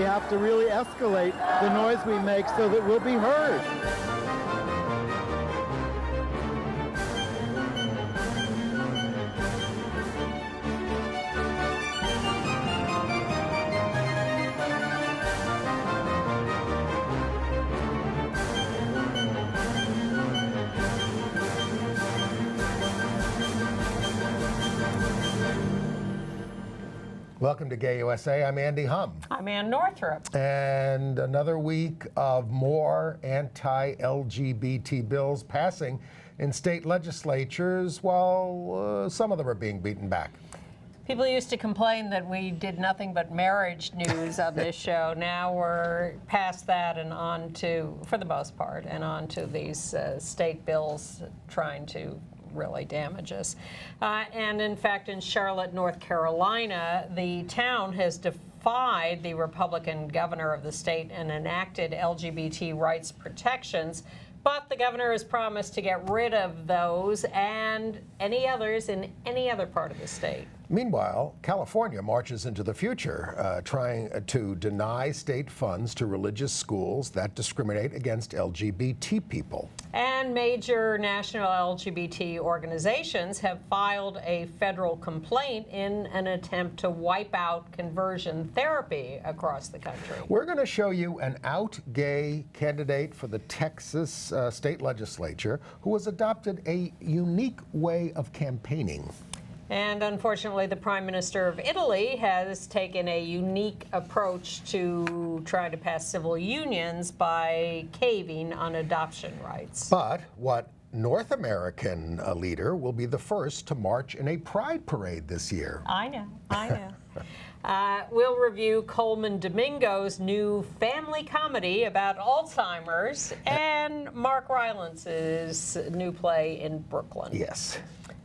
have to really escalate the noise we make so that we'll be heard. Welcome to Gay USA. I'm Andy Hum. I'm Ann Northrup. And another week of more anti-LGBT bills passing in state legislatures while some of them are being beaten back. People used to complain that we did nothing but marriage news on this show. Now we're past that and on to, for the most part, and on to these state bills trying to really damage us. And in fact, in Charlotte, North Carolina, the town has defied the Republican governor of the state and enacted LGBT rights protections. But the governor has promised to get rid of those and any others in any other part of the state. Meanwhile, California marches into the future, trying to deny state funds to religious schools that discriminate against LGBT people. And major national LGBT organizations have filed a federal complaint in an attempt to wipe out conversion therapy across the country. We're going to show you an out gay candidate for the Texas state legislature who has adopted a unique way of campaigning. And unfortunately, the Prime Minister of Italy has taken a unique approach to try to pass civil unions by caving on adoption rights. But what North American leader will be the first to march in a pride parade this year? I know. We'll review Colman Domingo's new family comedy about Alzheimer's and Mark Rylance's new play in Brooklyn. Yes.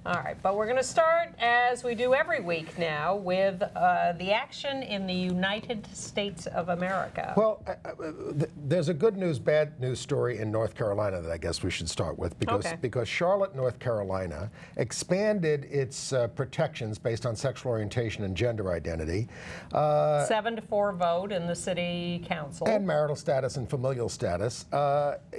All right, but we're going to start, as we do every week now, with the action in the United States of America. Well, there's a good news, bad news story in North Carolina that I guess we should start with, because Charlotte, North Carolina expanded its protections based on sexual orientation and gender identity. 7-4 vote in the city council. And marital status and familial status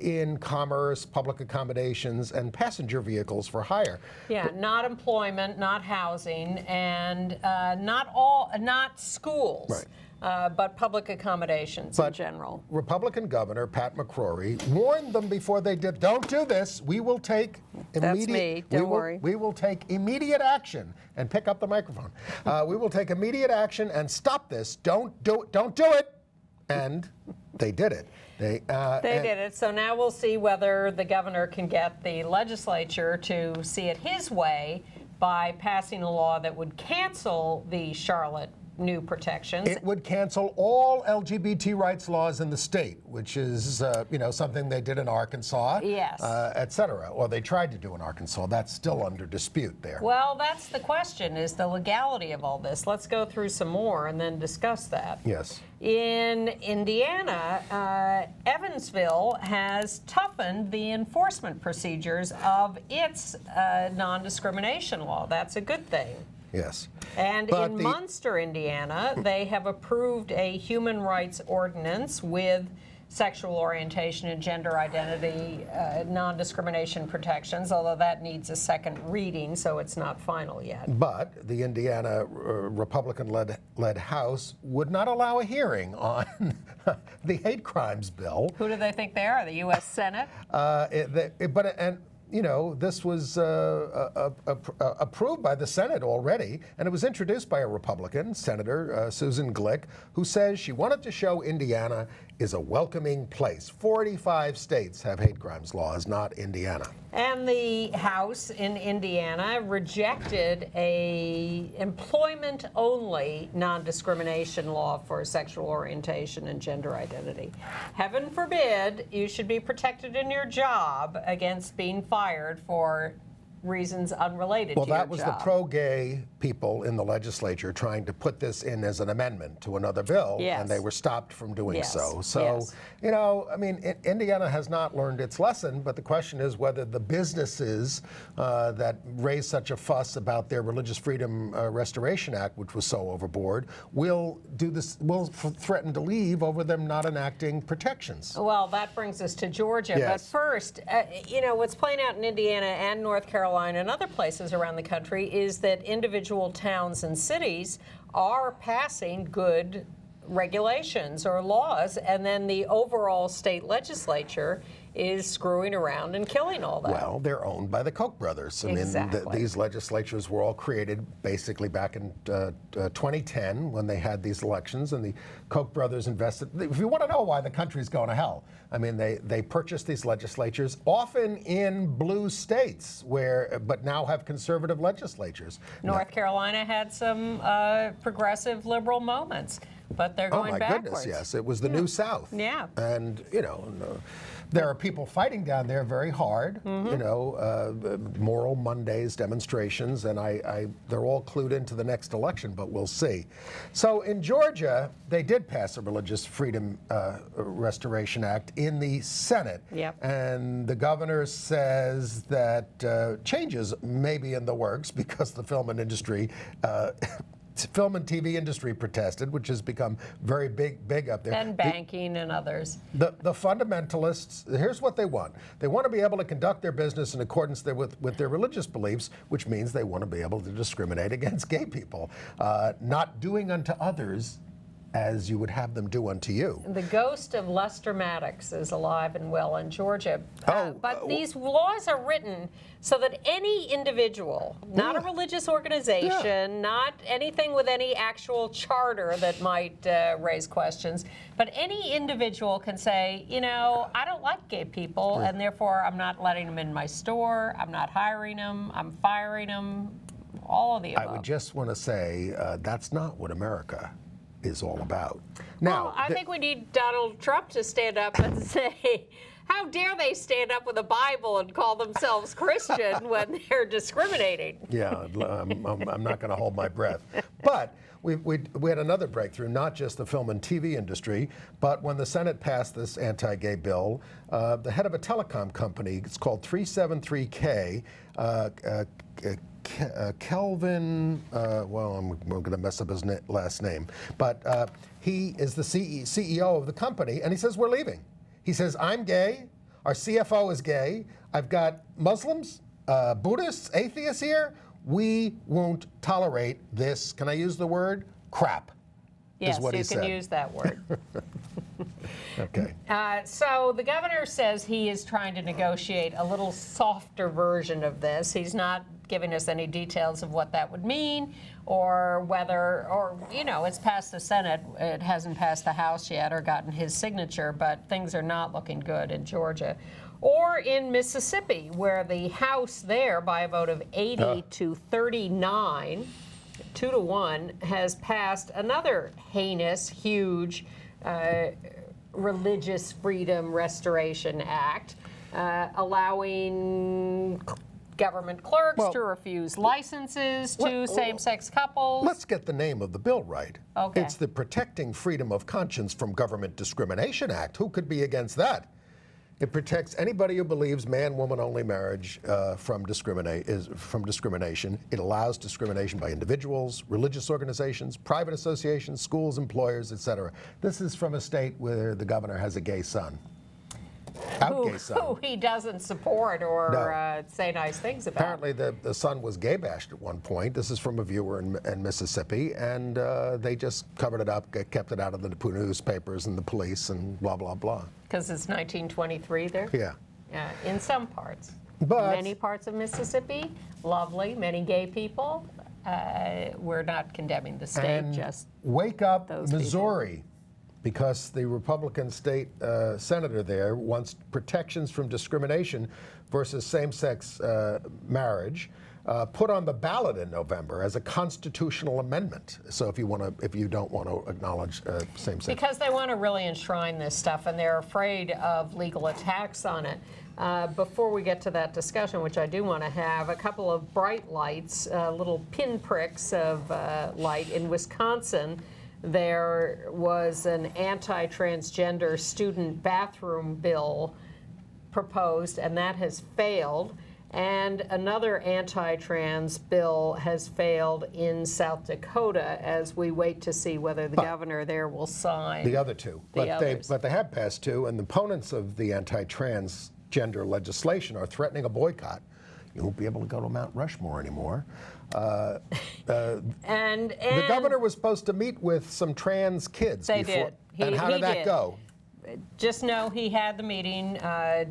in commerce, public accommodations, and passenger vehicles for hire. Yeah. Not employment, not housing, and not schools, right. But public accommodations in general. Republican Governor Pat McCrory warned them before they did, don't do this. We will take That's me, don't worry. We will take immediate action, and pick up the microphone. We will take immediate action and stop this. Don't do it. And they did it. They did it. So now we'll see whether the governor can get the legislature to see it his way by passing a law that would cancel the Charlotte new protections. It would cancel all LGBT rights laws in the state, which is, something they did in Arkansas, yes, et cetera, or they tried to do in Arkansas. That's still under dispute there. Well, that's the question, is the legality of all this. Let's go through some more and then discuss that. Yes. In Indiana, Evansville has toughened the enforcement procedures of its non-discrimination law. That's a good thing. Yes. And in Munster, Indiana, they have approved a human rights ordinance with sexual orientation and gender identity non-discrimination protections, although that needs a second reading, so it's not final yet. But the Indiana Republican-led House would not allow a hearing on the hate crimes bill. Who do they think they are, the U.S. Senate? This was approved by the Senate already, and it was introduced by a Republican, Senator Susan Glick, who says she wanted to show Indiana is a welcoming place. 45 states have hate crimes laws, not Indiana. And the House in Indiana rejected a employment-only non-discrimination law for sexual orientation and gender identity. Heaven forbid you should be protected in your job against being fired for reasons unrelated to your job. Well, that was the pro-gay people in the legislature trying to put this in as an amendment to another bill, Yes. and they were stopped from doing Yes. so. So, Yes. you know, I mean, Indiana has not learned its lesson, but the question is whether the businesses that raised such a fuss about their Religious Freedom Restoration Act, which was so overboard, will do this, will threaten to leave over them not enacting protections. Well, that brings us to Georgia. Yes. But first, you know, what's playing out in Indiana and North Carolina and other places around the country is that individual towns and cities are passing good regulations or laws, and then the overall state legislature is screwing around and killing all that. Well, they're owned by the Koch brothers. I Exactly. mean, these legislatures were all created basically back in 2010 when they had these elections, and the Koch brothers invested. If you want to know why the country's going to hell, I mean, they purchased these legislatures, often in blue states, but now have conservative legislatures. North Carolina had some progressive liberal moments, but they're going backwards. Oh, my goodness, yes. It was the New South. Yeah. And, you know, there are people fighting down there very hard, you know, Moral Mondays demonstrations, and they're all clued into the next election, but we'll see. So in Georgia, they did pass a Religious Freedom Restoration Act in the Senate. Yep. And the governor says that changes may be in the works because the film and TV industry protested, which has become very big up there. And banking and others. The fundamentalists, here's what they want. They want to be able to conduct their business in accordance with their religious beliefs, which means they want to be able to discriminate against gay people. Not doing unto others as you would have them do unto you. The ghost of Lester Maddox is alive and well in Georgia. But these laws are written so that any individual, not a religious organization, not anything with any actual charter that might raise questions, but any individual can say, you know, I don't like gay people, and therefore I'm not letting them in my store, I'm not hiring them, I'm firing them, all of the above. I would just want to say that's not what America is all about. Now, well, I think we need Donald Trump to stand up and say, how dare they stand up with a Bible and call themselves Christian when they're discriminating? Yeah, I'm not going to hold my breath. But we had another breakthrough, not just the film and TV industry, but when the Senate passed this anti-gay bill, the head of a telecom company, it's called 373K, Kelvin, well, I'm going to mess up his last name, but he is the CEO of the company, and he says, we're leaving. He says, I'm gay, our CFO is gay, I've got Muslims, Buddhists, atheists here, we won't tolerate this, can I use the word? Crap, yes, is what he said. Yes, you can use that word. Okay. So the governor says he is trying to negotiate a little softer version of this. He's not giving us any details of what that would mean or whether, or, you know, it's passed the Senate. It hasn't passed the House yet or gotten his signature, but things are not looking good in Georgia. Or in Mississippi, where the House there, by a vote of 80 to 39, 2-1, has passed another heinous, huge Religious Freedom Restoration Act, allowing government clerks to refuse licenses to same-sex couples. Let's get the name of the bill right. Okay. It's the Protecting Freedom of Conscience from Government Discrimination Act. Who could be against that? It protects anybody who believes man-woman only marriage from discrimination. It allows discrimination by individuals, religious organizations, private associations, schools, employers, etc. This is from a state where the governor has a gay son. Who he doesn't support or say nice things about. Apparently the son was gay bashed at one point. This is from a viewer in Mississippi, and they just covered it up, kept it out of the newspapers and the police and blah, blah, blah. Because it's 1923 there? Yeah. In some parts. But many parts of Mississippi, lovely, many gay people. We're not condemning the state, and just wake up those Missouri. People. Because the Republican state senator there wants protections from discrimination versus same-sex marriage put on the ballot in November as a constitutional amendment. So if you don't want to acknowledge same-sex, because they want to really enshrine this stuff, and they're afraid of legal attacks on it. Before we get to that discussion, which I do want to have, a couple of bright lights, little pinpricks of light. In Wisconsin, there was an anti-transgender student bathroom bill proposed, and that has failed. And another anti-trans bill has failed in South Dakota as we wait to see whether the governor there will sign the other two. But they have passed two, and the opponents of the anti-transgender legislation are threatening a boycott. You won't be able to go to Mount Rushmore anymore. And the governor was supposed to meet with some trans kids They before. did. And how did that did. go? Just know he had the meeting,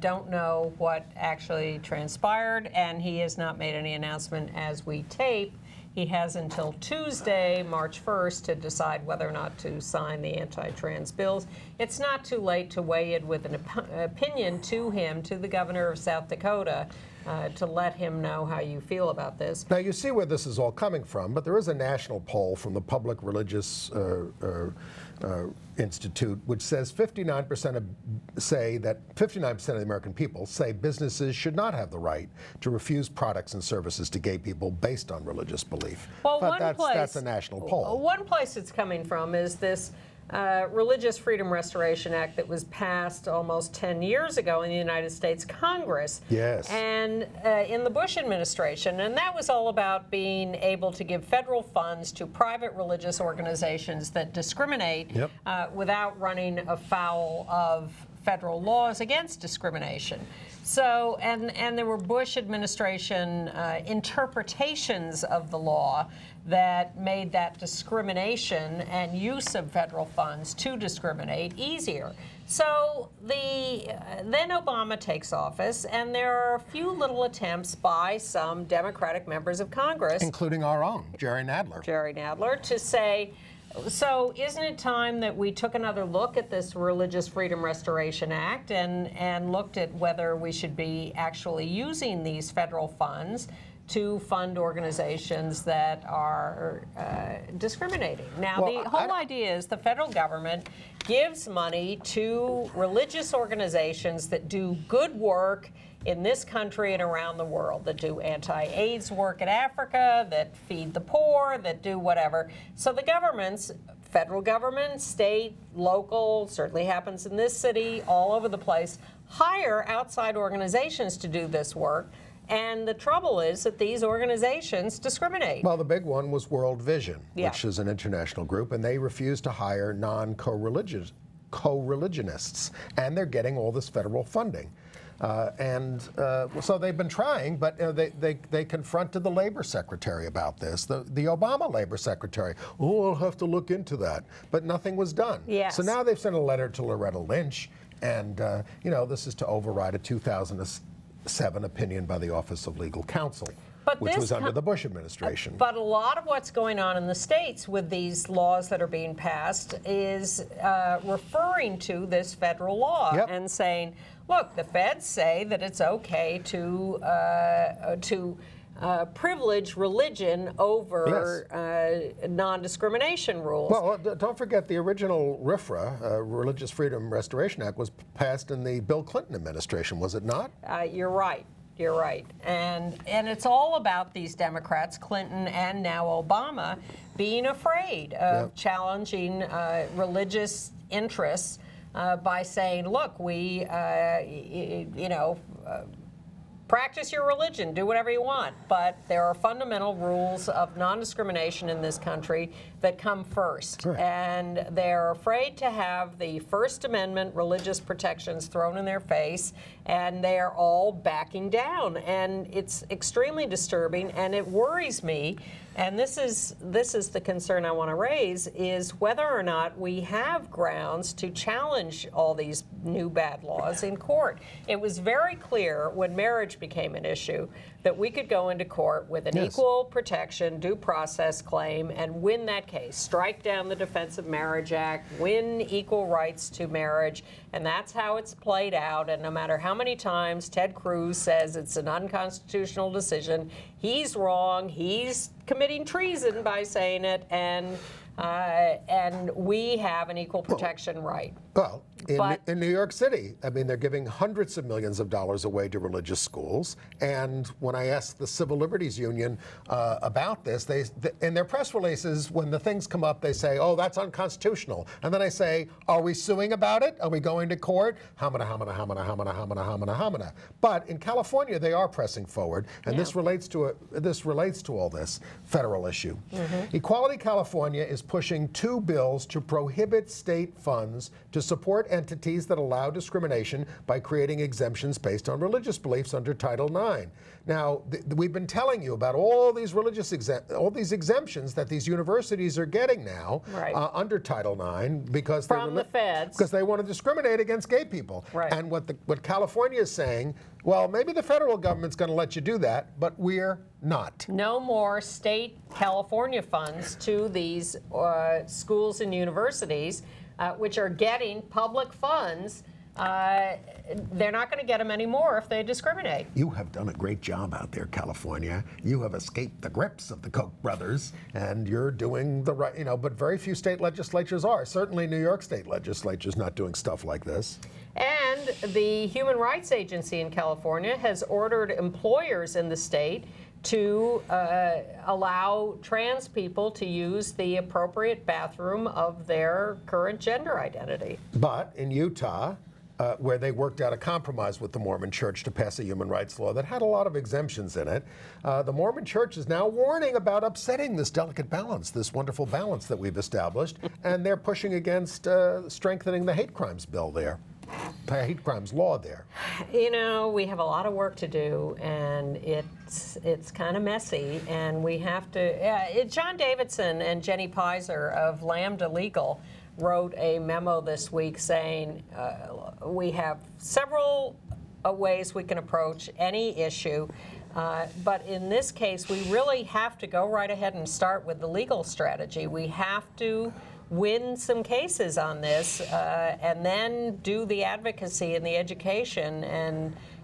don't know what actually transpired, and he has not made any announcement as we tape. He has until Tuesday, March 1st, to decide whether or not to sign the anti-trans bills. It's not too late to weigh in with an opinion to him, to the governor of South Dakota, to let him know how you feel about this. Now, you see where this is all coming from, but there is a national poll from the Public Religious Institute, which says 59% of the American people say businesses should not have the right to refuse products and services to gay people based on religious belief. Well, but that's a national poll. One place it's coming from is this Religious Freedom Restoration Act that was passed almost 10 years ago in the United States Congress. Yes. And in the Bush administration. And that was all about being able to give federal funds to private religious organizations that discriminate without running afoul of federal laws against discrimination. So, and there were Bush administration interpretations of the law that made that discrimination and use of federal funds to discriminate easier. So then Obama takes office, and there are a few little attempts by some Democratic members of Congress, including our own, Jerry Nadler, to say, so isn't it time that we took another look at this Religious Freedom Restoration Act and looked at whether we should be actually using these federal funds to fund organizations that are discriminating. Now, the whole idea is the federal government gives money to religious organizations that do good work in this country and around the world, that do anti-AIDS work in Africa, that feed the poor, that do whatever. So the governments, federal government, state, local, certainly happens in this city, all over the place, hire outside organizations to do this work. And the trouble is that these organizations discriminate. Well, the big one was World Vision, which is an international group, and they refused to hire co-religionists, and they're getting all this federal funding. So they've been trying, but they confronted the labor secretary about this, the Obama labor secretary. Oh, I'll have to look into that. But nothing was done. Yes. So now they've sent a letter to Loretta Lynch, and this is to override a 2007 opinion by the Office of Legal Counsel, which was under the Bush administration. But a lot of what's going on in the states with these laws that are being passed is referring to this federal law and saying, look, the feds say that it's okay to privilege religion over non-discrimination rules. Well, don't forget the original RFRA, Religious Freedom Restoration Act, was passed in the Bill Clinton administration, was it not? You're right. You're right. And it's all about these Democrats, Clinton and now Obama, being afraid of challenging religious interests by saying, look, we, practice your religion, do whatever you want, but there are fundamental rules of non-discrimination in this country that come first. Right. And they're afraid to have the First Amendment religious protections thrown in their face, and they're all backing down. And it's extremely disturbing, and it worries me. And this is the concern I want to raise, is whether or not we have grounds to challenge all these new bad laws in court. It was very clear when marriage became an issue that we could go into court with an equal protection due process claim and win that case, strike down the Defense of Marriage Act, win equal rights to marriage, and that's how it's played out. And no matter how many times Ted Cruz says it's an unconstitutional decision, he's wrong, he's committing treason by saying it, and we have an equal protection right. Well, But- in New York City, I mean, they're giving hundreds of millions of dollars away to religious schools. And when I asked the Civil Liberties Union about this, in their press releases, when the things come up, they say, oh, that's unconstitutional. And then I say, are we suing about it? Are we going to court? Hamana, hamana, hamana, hamana, hamana, hamana, hamana. But in California, they are pressing forward. And this relates to all this federal issue. Equality California is pushing 2 bills to prohibit state funds to support entities that allow discrimination by creating exemptions based on religious beliefs under Title IX. Now, we've been telling you about all these exemptions that these universities are getting now under Title IX because from the feds, because they want to discriminate against gay people. Right. And what California is saying, well, maybe the federal government's going to let you do that, but we're not. No more state California funds to these schools and universities, which are getting public funds. They're not going to get them anymore if they discriminate. You have done a great job out there, California. You have escaped the grips of the Koch brothers, and you're doing the right, but very few state legislatures are. Certainly New York State legislature is not doing stuff like this. And the Human Rights Agency in California has ordered employers in the state to allow trans people to use the appropriate bathroom of their current gender identity. But in Utah, where they worked out a compromise with the Mormon Church to pass a human rights law that had a lot of exemptions in it, the Mormon Church is now warning about upsetting this delicate balance, this wonderful balance that we've established, and they're pushing against strengthening the hate crimes bill there. Hate crimes law there. We have a lot of work to do, and it's kind of messy, and we have to. John Davidson and Jenny Pizer of Lambda Legal wrote a memo this week saying we have several ways we can approach any issue. But in this case, we really have to go right ahead and start with the legal strategy. We have to win some cases on this and then do the advocacy and the education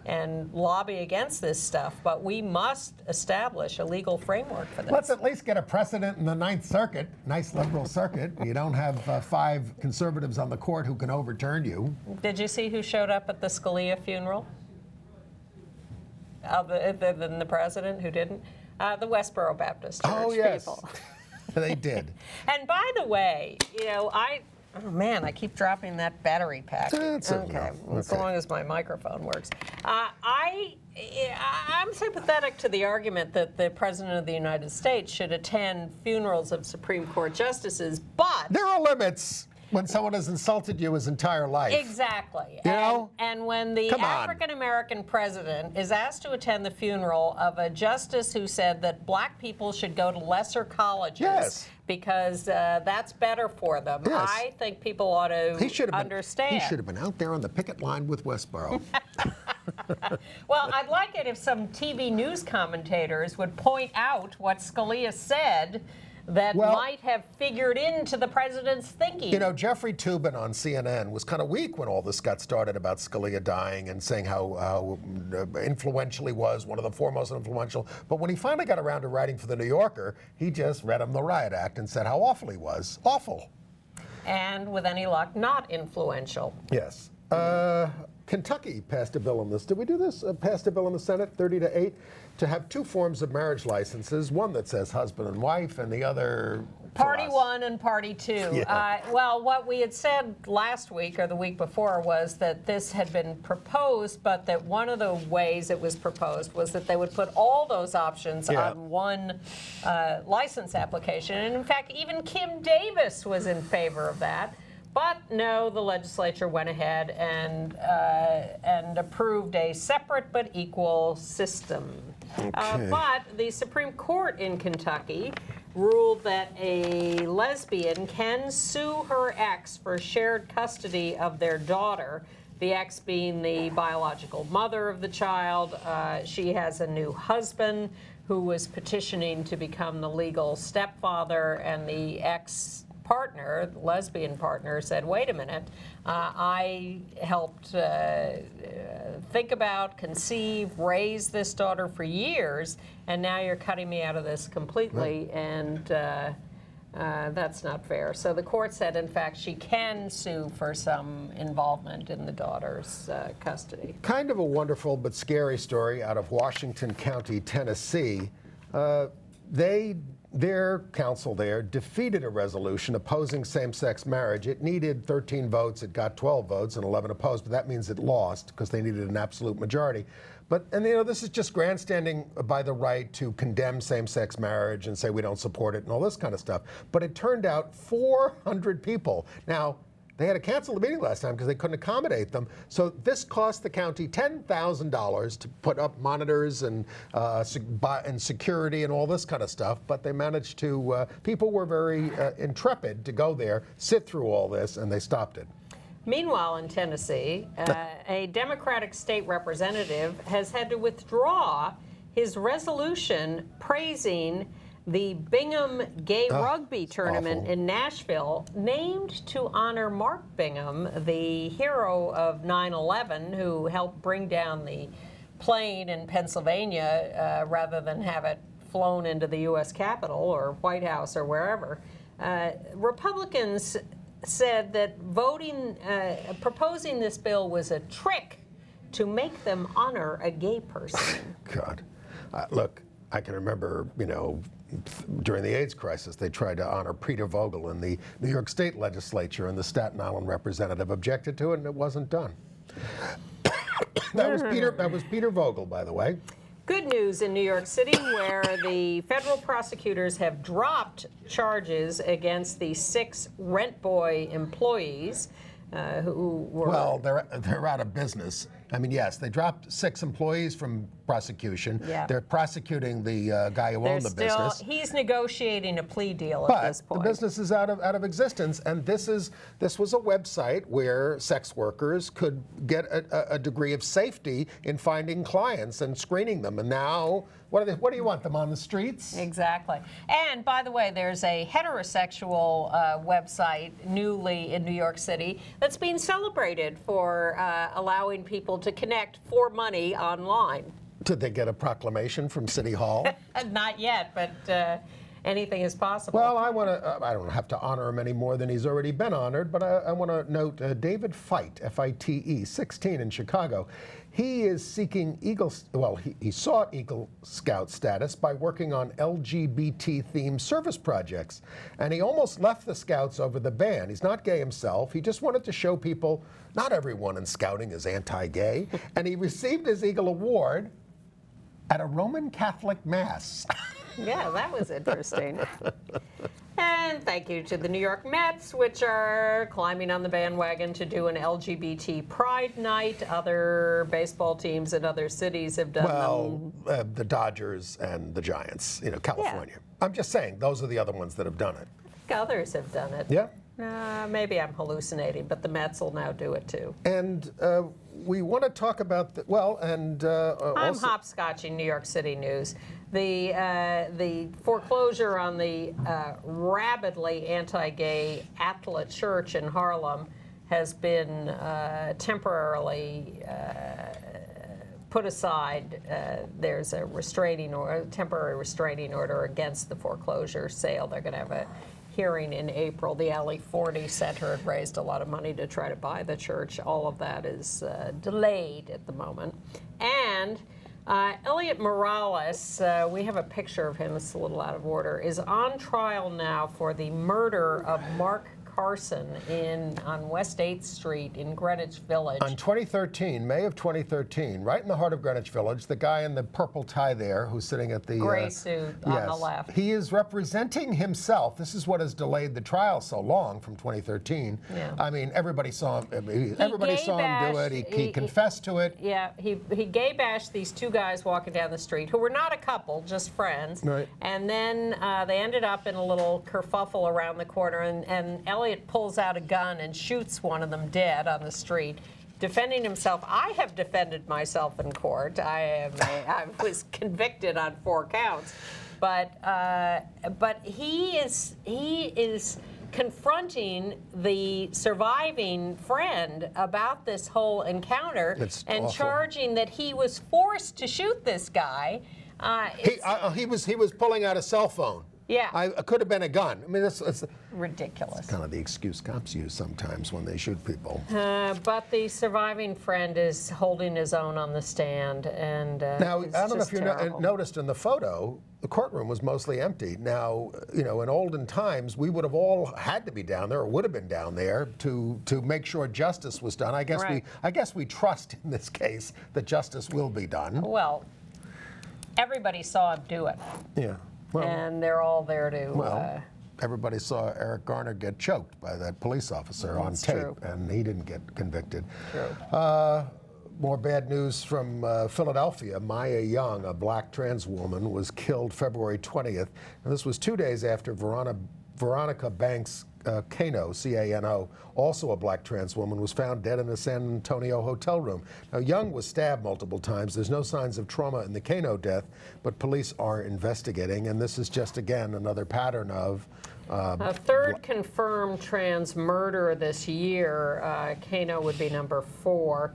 and lobby against this stuff. But we must establish a legal framework for this. Let's at least get a precedent in the Ninth Circuit, nice liberal circuit. You don't have 5 conservatives on the court who can overturn you. Did you see who showed up at the Scalia funeral? Other than the president, who didn't? The Westboro Baptist Church people. They did. And by the way, oh man, I keep dropping that battery pack. That's okay, as long as my microphone works. I'm sympathetic to the argument that the President of the United States should attend funerals of Supreme Court justices, but there are limits when someone has insulted you his entire life. Exactly. And when the African-American president is asked to attend the funeral of a justice who said that black people should go to lesser colleges because that's better for them, I think people ought to understand. He should have been out there on the picket line with Westboro. Well, I'd like it if some TV news commentators would point out what Scalia said that might have figured into the president's thinking. Jeffrey Toobin on CNN was kind of weak when all this got started about Scalia dying and saying how influential he was, one of the foremost influential. But when he finally got around to writing for The New Yorker, he just read him the riot act and said how awful he was. Awful. And with any luck, not influential. Yes. Kentucky passed a bill on this. Did we do this? Passed a bill in the Senate, 30-8, to have 2 forms of marriage licenses, one that says husband and wife and the other Party 1 and Party 2. Yeah. Well, what we had said last week or the week before was that this had been proposed, but that one of the ways it was proposed was that they would put all those options on one license application. And in fact, even Kim Davis was in favor of that. But no, the legislature went ahead and approved a separate but equal system. But the Supreme Court in Kentucky ruled that a lesbian can sue her ex for shared custody of their daughter, the ex being the biological mother of the child. She has a new husband who was petitioning to become the legal stepfather, and the ex-partner, the lesbian partner, said, wait a minute, I helped think about, conceive, raise this daughter for years, and now you're cutting me out of this completely. And That's not fair. So the court said, in fact, she can sue for some involvement in the daughter's custody. Kind of a wonderful but scary story out of Washington County, Tennessee. Their council there defeated a resolution opposing same-sex marriage. It needed 13 votes. It got 12 votes and 11 opposed, but that means it lost because they needed an absolute majority. And this is just grandstanding by the right to condemn same-sex marriage and say we don't support it and all this kind of stuff. But it turned out 400 people. Now, they had to cancel the meeting last time because they couldn't accommodate them. So this cost the county $10,000 to put up monitors and security and all this kind of stuff. But they managed to, people were very intrepid to go there, sit through all this, and they stopped it. Meanwhile, in Tennessee, a Democratic state representative has had to withdraw his resolution praising the Bingham Gay Rugby Tournament in Nashville, named to honor Mark Bingham, the hero of 9/11, who helped bring down the plane in Pennsylvania rather than have it flown into the U.S. Capitol or White House or wherever. Republicans said that proposing this bill was a trick to make them honor a gay person. God. Look, I can remember, during the AIDS crisis, they tried to honor Peter Vogel in the New York State legislature, and the Staten Island representative objected to it, and it wasn't done. That was Peter Vogel, by the way. Good news in New York City, where the federal prosecutors have dropped charges against the 6 rent boy employees who were... Well, they're out of business. I mean, yes, they dropped 6 employees from prosecution. Yeah. They're prosecuting the guy who owned the business. He's negotiating a plea deal at this point. The business is out of existence, and this was a website where sex workers could get a degree of safety in finding clients and screening them. And now, what do you want them on the streets? Exactly. And by the way, there's a heterosexual website newly in New York City that's being celebrated for allowing people to connect for money online. Did they get a proclamation from City Hall? Not yet, but anything is possible. Well, I don't have to honor him any more than he's already been honored, but I want to note David Fite, F-I-T-E, 16 in Chicago. He is seeking he sought Eagle Scout status by working on LGBT-themed service projects. And he almost left the Scouts over the ban. He's not gay himself. He just wanted to show people not everyone in Scouting is anti-gay. And he received his Eagle Award at a Roman Catholic Mass. Yeah, that was interesting. And thank you to the New York Mets, which are climbing on the bandwagon to do an LGBT Pride Night. Other baseball teams in other cities have done them. The Dodgers and the Giants, California. Yeah. I'm just saying, those are the other ones that have done it. I think others have done it. Yeah. Maybe I'm hallucinating, but the Mets will now do it too. And we want to talk about I'm hopscotching New York City news. The foreclosure on the rabidly anti-gay Atla Church in Harlem has been temporarily put aside. There's a temporary restraining order against the foreclosure sale. They're going to have a hearing in April. The Alley 40 Center had raised a lot of money to try to buy the church. All of that is delayed at the moment. And Elliot Morales, we have a picture of him, it's a little out of order, is on trial now for the murder of Mark Carson on West 8th Street in Greenwich Village. On May of 2013, right in the heart of Greenwich Village, the guy in the purple tie there who's sitting at the... gray suit on the left. He is representing himself. This is what has delayed the trial so long from 2013. Yeah. I mean, everybody saw him do it. He confessed to it. Yeah, he gay bashed these 2 guys walking down the street who were not a couple, just friends. Right. And then they ended up in a little kerfuffle around the corner, and Elliot pulls out a gun and shoots one of them dead on the street, defending himself. I have defended myself in court. I was convicted on 4 counts, but he is confronting the surviving friend about this whole encounter and awful. Charging that he was forced to shoot this guy. He was pulling out a cell phone. Yeah. It could have been a gun. I mean, that's Ridiculous. kind of the excuse cops use sometimes when they shoot people. But the surviving friend is holding his own on the stand, and Now, it's I don't know just if you noticed in the photo, the courtroom was mostly empty. Now, you know, in olden times, we would have all had to be down there, or would have been down there, to make sure justice was done. I guess we trust in this case that justice will be done. Well, everybody saw him do it. Yeah. Well, And they're all there to. well, everybody saw Eric Garner get choked by that police officer on tape, true. and he didn't get convicted. True. More bad news from Philadelphia. Maya Young, a black trans woman, was killed February 20th. And this was 2 days after Veronica Banks Cano, C-A-N-O, also a black trans woman, was found dead in a San Antonio hotel room. Now, Young was stabbed multiple times. There's no signs of trauma in the Cano death, but police are investigating. And this is just, again, another pattern of A third confirmed trans murder this year. Cano would be number 4.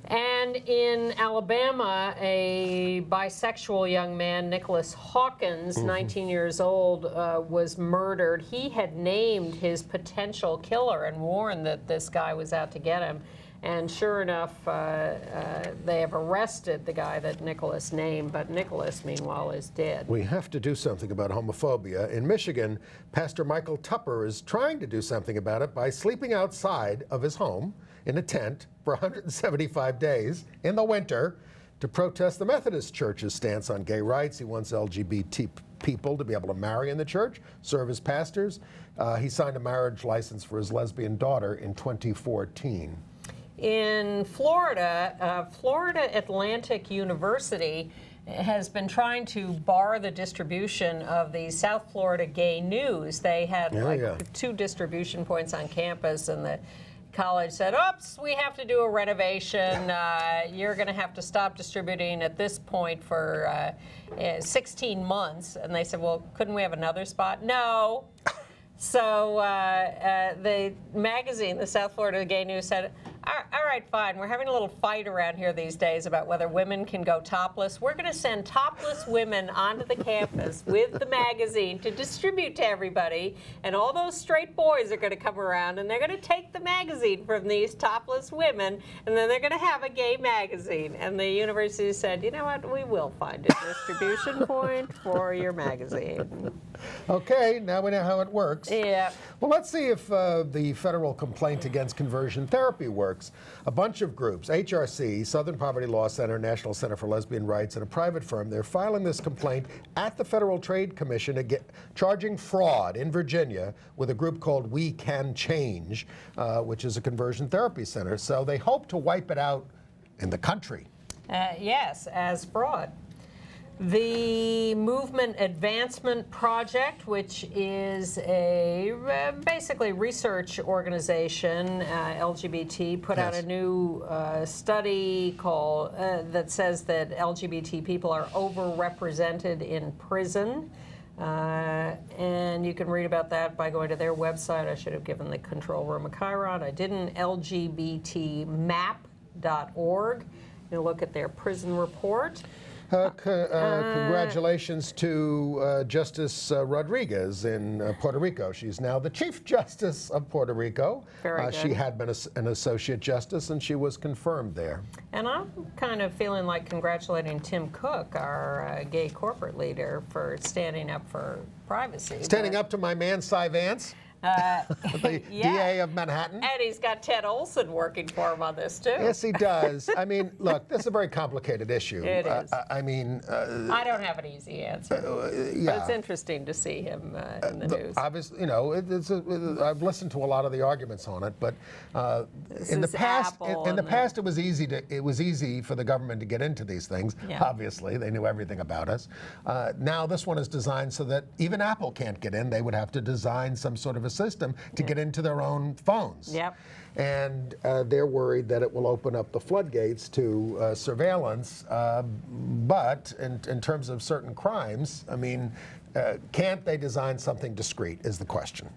And in Alabama, a bisexual young man, Nicholas Hawkins, 19 years old, was murdered. He had named his potential killer and warned that this guy was out to get him. And sure enough, they have arrested the guy that Nicholas named, but Nicholas, meanwhile, is dead. We have to do something about homophobia. In Michigan, Pastor Michael Tupper is trying to do something about it by sleeping outside of his home in a tent for 175 days in the winter to protest the Methodist Church's stance on gay rights. He wants LGBT people to be able to marry in the church, serve as pastors. He signed a marriage license for his lesbian daughter in 2014. In Florida, Florida Atlantic University has been trying to bar the distribution of the South Florida Gay News. They had 2 distribution points on campus, and the college said, oops, we have to do a renovation. You're going to have to stop distributing at this point for 16 months. And they said, well, couldn't we have another spot? No. So the magazine, the South Florida Gay News, said, all right, fine. We're having a little fight around here these days about whether women can go topless. We're going to send topless women onto the campus with the magazine to distribute to everybody. And all those straight boys are going to come around, and they're going to take the magazine from these topless women, and then they're going to have a gay magazine. And the university said, you know what? We will find a distribution point for your magazine. Okay, now we know how it works. Yeah. Well, let's see if the federal complaint against conversion therapy works. A bunch of groups, HRC, Southern Poverty Law Center, National Center for Lesbian Rights, and a private firm, they're filing this complaint at the Federal Trade Commission, charging fraud in Virginia with a group called We Can Change, which is a conversion therapy center. So they hope to wipe it out in the country. Yes, as fraud. The Movement Advancement Project, which is a basically research organization, LGBT, put out a new study called that says that LGBT people are overrepresented in prison. And you can read about that by going to their website. I should have given the control room a Chiron. I didn't. LGBTmap.org. You look at their prison report. Congratulations to Justice Rodriguez in Puerto Rico. She's now the Chief Justice of Puerto Rico. Very good. She had been an Associate Justice, and she was confirmed there. And I'm kind of feeling like congratulating Tim Cook, our gay corporate leader, for standing up for privacy. Standing up to my man, Cy Vance. The DA of Manhattan. And he's got Ted Olson working for him on this, too. Yes, he does. I mean, look, this is a very complicated issue. It is. I mean... I don't have an easy answer. But it's interesting to see him in the news. Obviously, you know, I've listened to a lot of the arguments on it, but in the past, it was easy for the government to get into these things. Yeah. Obviously, they knew everything about us. Now this one is designed so that even Apple can't get in. They would have to design some sort of a system to get into their own phones. Yep. And they're worried that it will open up the floodgates to surveillance. But in terms of certain crimes, I mean, can't they design something discreet is the question.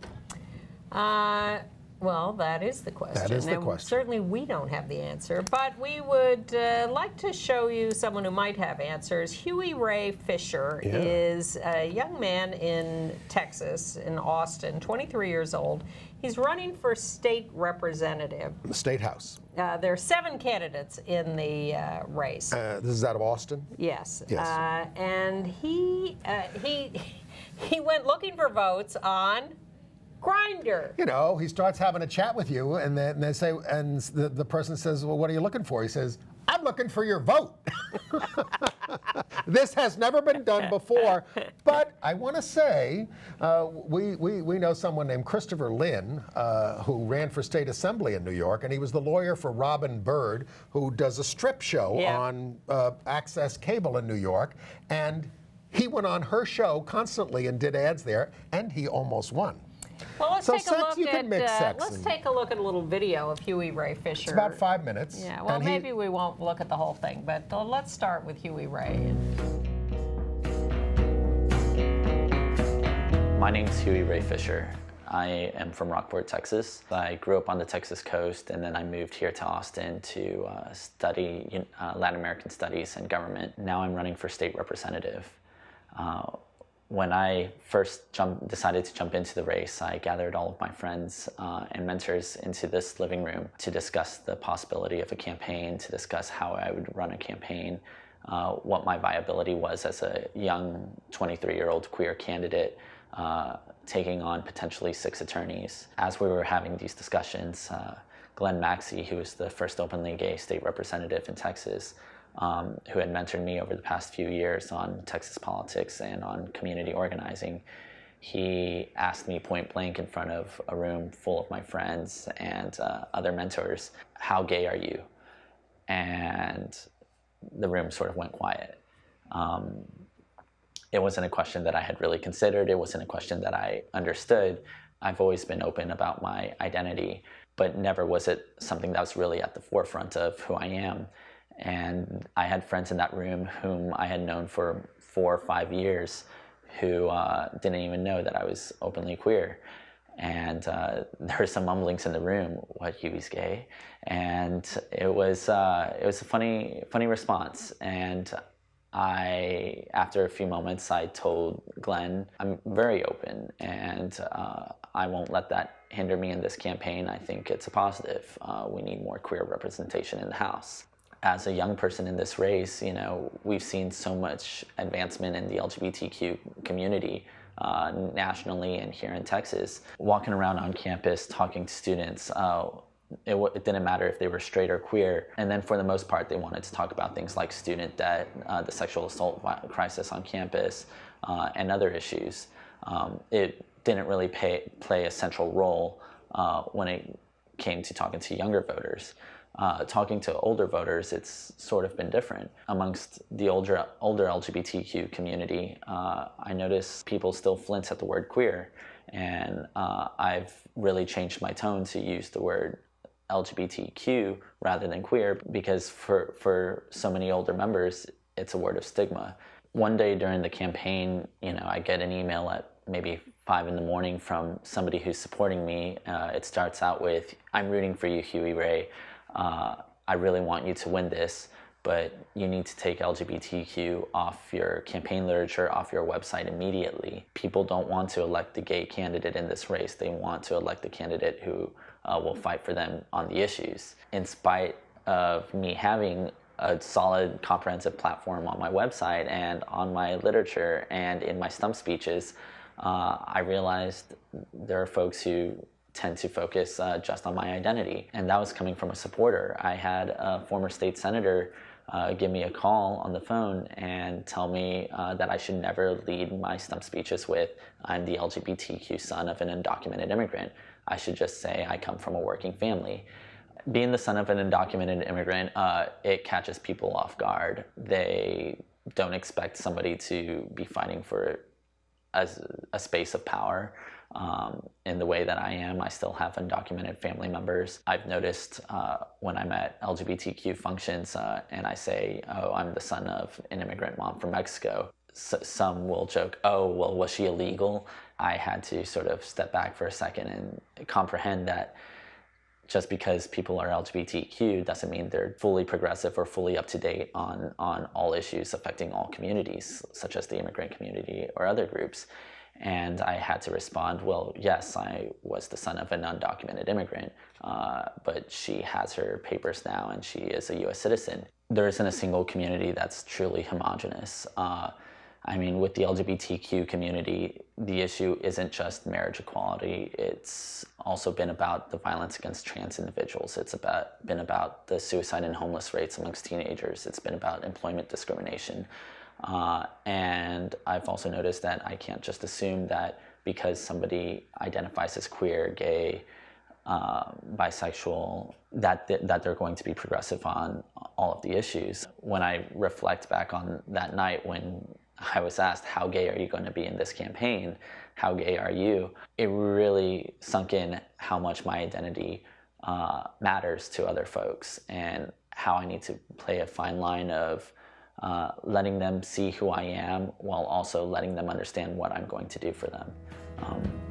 Well, that is the question. That is the and question. Certainly we don't have the answer, but we would like to show you someone who might have answers. Huey Ray Fisher is a young man in Texas, in Austin, 23 years old. He's running for state representative. The State House. There are 7 candidates in the race. This is out of Austin? Yes. Yes. And he went looking for votes on Grindr. You know, he starts having a chat with you, and then they say, and the person says, well, what are you looking for? He says, I'm looking for your vote. This has never been done before, but I want to say we know someone named Christopher Lynn who ran for state assembly in New York, and he was the lawyer for Robin Bird, who does a strip show on Access Cable in New York, and he went on her show constantly and did ads there, and he almost won. Well, let's So take a look you can mix at sex let's and- take a look at a little video of Huey Ray Fisher. It's about 5 minutes. Yeah, well, and maybe we won't look at the whole thing, but let's start with Huey Ray. My name's Huey Ray Fisher. I am from Rockport, Texas. I grew up on the Texas coast, and then I moved here to Austin to study Latin American studies and government. Now I'm running for state representative. When I first decided to jump into the race, I gathered all of my friends and mentors into this living room to discuss the possibility of a campaign, to discuss how I would run a campaign, what my viability was as a young 23-year-old queer candidate taking on potentially 6 attorneys. As we were having these discussions, Glenn Maxey, who was the first openly gay state representative in Texas, who had mentored me over the past few years on Texas politics and on community organizing, he asked me point blank in front of a room full of my friends and other mentors, how gay are you? And the room sort of went quiet. It wasn't a question that I had really considered. It wasn't a question that I understood. I've always been open about my identity, but never was it something that was really at the forefront of who I am. And I had friends in that room whom I had known for 4 or 5 years who didn't even know that I was openly queer. And there were some mumblings in the room, what, Huey's gay? And it was a funny response. And after a few moments, I told Glenn, I'm very open, and I won't let that hinder me in this campaign. I think it's a positive. We need more queer representation in the House. As a young person in this race, you know, we've seen so much advancement in the LGBTQ community nationally and here in Texas. Walking around on campus, talking to students, it didn't matter if they were straight or queer. And then for the most part, they wanted to talk about things like student debt, the sexual assault crisis on campus, and other issues. It didn't really play a central role when it came to talking to younger voters. Talking to older voters, it's sort of been different. Amongst the older LGBTQ community, I notice people still flinch at the word queer, and I've really changed my tone to use the word LGBTQ rather than queer, because for so many older members, it's a word of stigma. One day during the campaign, you know, I get an email at maybe 5 in the morning from somebody who's supporting me. It starts out with, I'm rooting for you, Huey Ray. I really want you to win this, but you need to take LGBTQ off your campaign literature, off your website immediately. People don't want to elect the gay candidate in this race. They want to elect the candidate who will fight for them on the issues. In spite of me having a solid, comprehensive platform on my website and on my literature and in my stump speeches, I realized there are folks who tend to focus just on my identity. And that was coming from a supporter. I had a former state senator give me a call on the phone and tell me that I should never lead my stump speeches with, I'm the LGBTQ son of an undocumented immigrant. I should just say I come from a working family. Being the son of an undocumented immigrant, it catches people off guard. They don't expect somebody to be fighting for a space of power. In the way that I am, I still have undocumented family members. I've noticed when I'm at LGBTQ functions and I say, oh, I'm the son of an immigrant mom from Mexico, some will joke, oh, well, was she illegal? I had to sort of step back for a second and comprehend that just because people are LGBTQ doesn't mean they're fully progressive or fully up to date on all issues affecting all communities, such as the immigrant community or other groups. And I had to respond, well, yes, I was the son of an undocumented immigrant, but she has her papers now and she is a US citizen. There isn't a single community that's truly homogenous. I mean, with the LGBTQ community, the issue isn't just marriage equality. It's also been about the violence against trans individuals. It's been about the suicide and homeless rates amongst teenagers. It's been about employment discrimination. And I've also noticed that I can't just assume that because somebody identifies as queer, gay, bisexual, that they're going to be progressive on all of the issues. When I reflect back on that night when I was asked, how gay are you going to be in this campaign? How gay are you? It really sunk in how much my identity matters to other folks and how I need to play a fine line of letting them see who I am while also letting them understand what I'm going to do for them.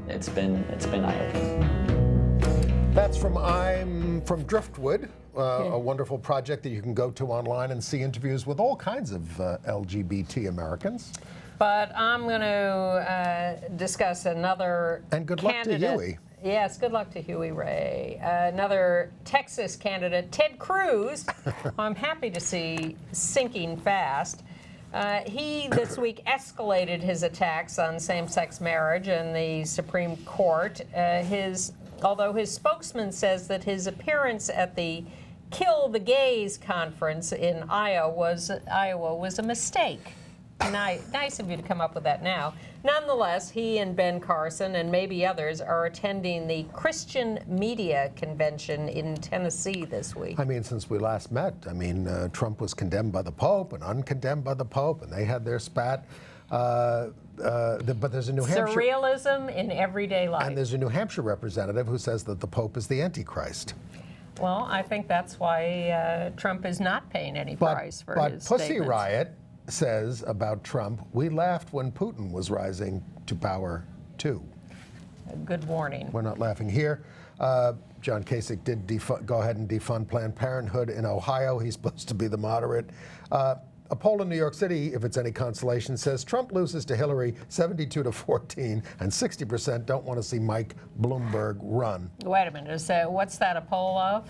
It's been eye-opening. That's from Driftwood, a wonderful project that you can go to online and see interviews with all kinds of LGBT Americans. But I'm going to discuss another And good luck to Huey. Yes, good luck to Huey Ray. Another Texas candidate, Ted Cruz, I'm happy to see sinking fast. He this week escalated his attacks on same-sex marriage in the Supreme Court. Although his spokesman says that his appearance at the Kill the Gays conference in Iowa was a mistake. Nice of you to come up with that now. Nonetheless, he and Ben Carson and maybe others are attending the Christian Media Convention in Tennessee this week. I mean, since we last met, I mean, Trump was condemned by the Pope and uncondemned by the Pope, and they had their spat. But there's a New Hampshire... Surrealism in everyday life. And there's a New Hampshire representative who says that the Pope is the Antichrist. Well, I think that's why Trump is not paying any price for his Pussy statements. Riot says about Trump, we laughed when Putin was rising to power, too. A good warning. We're not laughing here. John Kasich did go ahead and defund Planned Parenthood in Ohio. He's supposed to be the moderate. A poll in New York City, if it's any consolation, says Trump loses to Hillary 72-14, and 60% don't want to see Mike Bloomberg run. Wait a minute. What's that a poll of?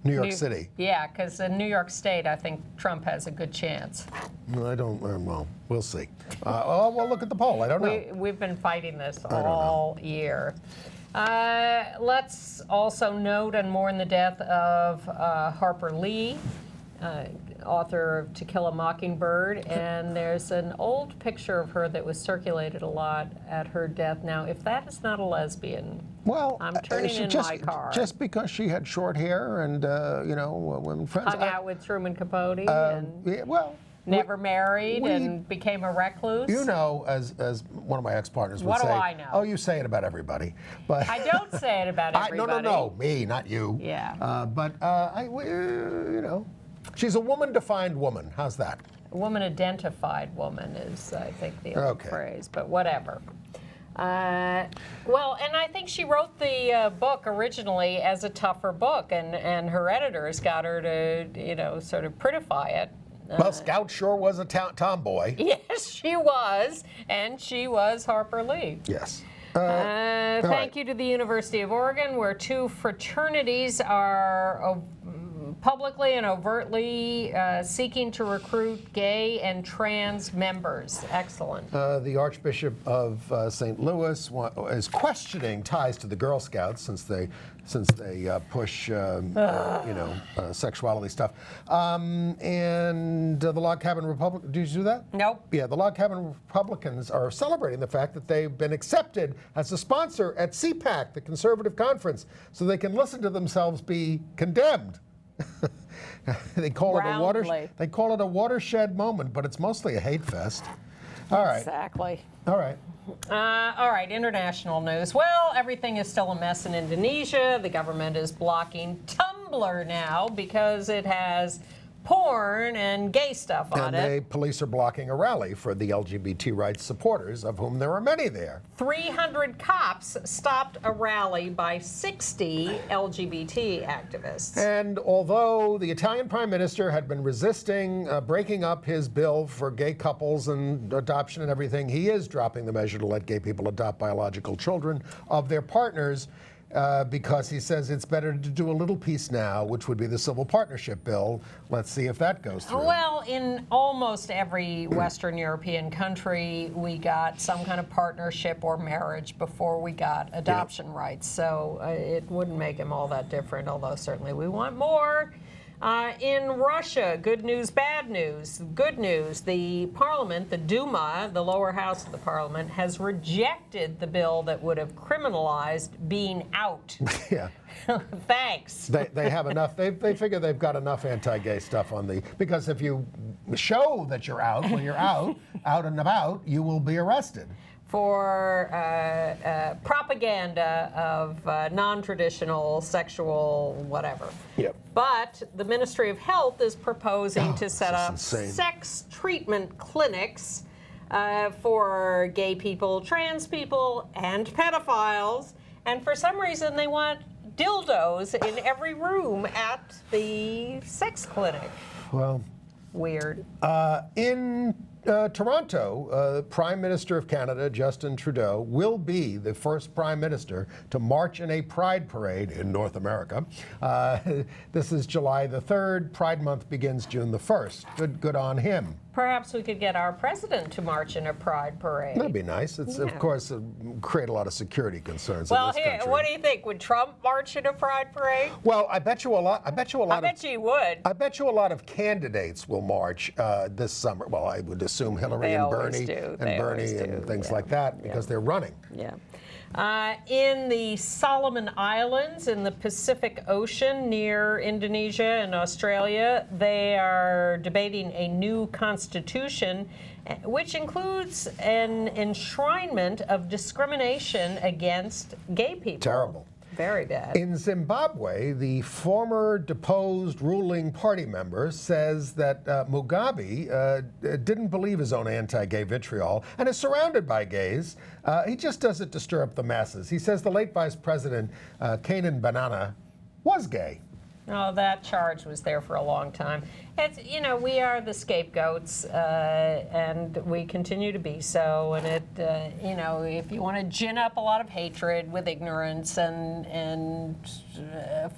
New York City. Yeah, because in New York State, I think Trump has a good chance. I don't, well, we'll see. We'll look at the poll. I don't know. We've been fighting this all year. Let's also note and mourn the death of Harper Lee, author of To Kill a Mockingbird, and there's an old picture of her that was circulated a lot at her death. Now, if that is not a lesbian, well, I'm turning in my car. Just because she had short hair and, women friends. Hung out with Truman Capote and yeah, well, never married and became a recluse. You know, as one of my ex-partners would say. What do I know? Oh, you say it about everybody. But I don't say it about everybody. No, me, not you. Yeah. She's a woman-defined woman. How's that? A woman-identified woman is, I think, the old phrase, but whatever. Well, and I think she wrote the book originally as a tougher book, and her editors got her to, sort of prettify it. Well, Scout sure was a tomboy. Yes, she was, and she was Harper Lee. Yes. Thank you to the University of Oregon, where two fraternities are publicly and overtly seeking to recruit gay and trans members. Excellent. The Archbishop of St. Louis is questioning ties to the Girl Scouts since they push sexuality stuff. And the Log Cabin Republicans, did you do that? Nope. Yeah, the Log Cabin Republicans are celebrating the fact that they've been accepted as a sponsor at CPAC, the conservative conference, so they can listen to themselves be condemned. They call it a watershed moment, but it's mostly a hate fest. All right. Exactly. All right. All right, international news. Well, everything is still a mess in Indonesia. The government is blocking Tumblr now because it has porn and gay stuff on it. Police are blocking a rally for the LGBT rights supporters, of whom there are many there. 300 cops stopped a rally by 60 LGBT activists. And although the Italian prime minister had been resisting breaking up his bill for gay couples and adoption and everything, he is dropping the measure to let gay people adopt biological children of their partners. Because he says it's better to do a little piece now, which would be the civil partnership bill. Let's see if that goes through. Well, in almost every Western European country, we got some kind of partnership or marriage before we got adoption rights. So it wouldn't make him all that different, although certainly we want more. In Russia, good news, bad news. Good news, the parliament, the Duma, the lower house of the parliament, has rejected the bill that would have criminalized being out. Yeah. Thanks. They have enough, they figure they've got enough anti-gay stuff on the, because if you show that you're out, when you're out and about, you will be arrested. For propaganda of non-traditional sexual whatever. Yep. But the Ministry of Health is proposing to set up insane. sex treatment clinics for gay people, trans people, and pedophiles. And for some reason, they want dildos in every room at the sex clinic. Well, weird. In Toronto, Prime Minister of Canada, Justin Trudeau, will be the first Prime Minister to march in a Pride Parade in North America. This is July the 3rd. Pride Month begins June the 1st. Good on him. Perhaps we could get our president to march in a Pride Parade. That'd be nice. It's, of course, create a lot of security concerns in this country. What do you think? Would Trump march in a Pride Parade? Well, I bet you a lot. I bet you he would. I bet you a lot of candidates will march this summer. Well, I would assume Hillary and Bernie and things like that because they're running. Yeah. In the Solomon Islands in the Pacific Ocean near Indonesia and Australia, they are debating a new constitution which includes an enshrinement of discrimination against gay people. Terrible. Very bad. In Zimbabwe, the former deposed ruling party member says that Mugabe didn't believe his own anti-gay vitriol and is surrounded by gays. He just does it to stir up the masses. He says the late Vice President, Canaan Banana, was gay. Oh, that charge was there for a long time. It's, we are the scapegoats, and we continue to be so. And if you want to gin up a lot of hatred with ignorance and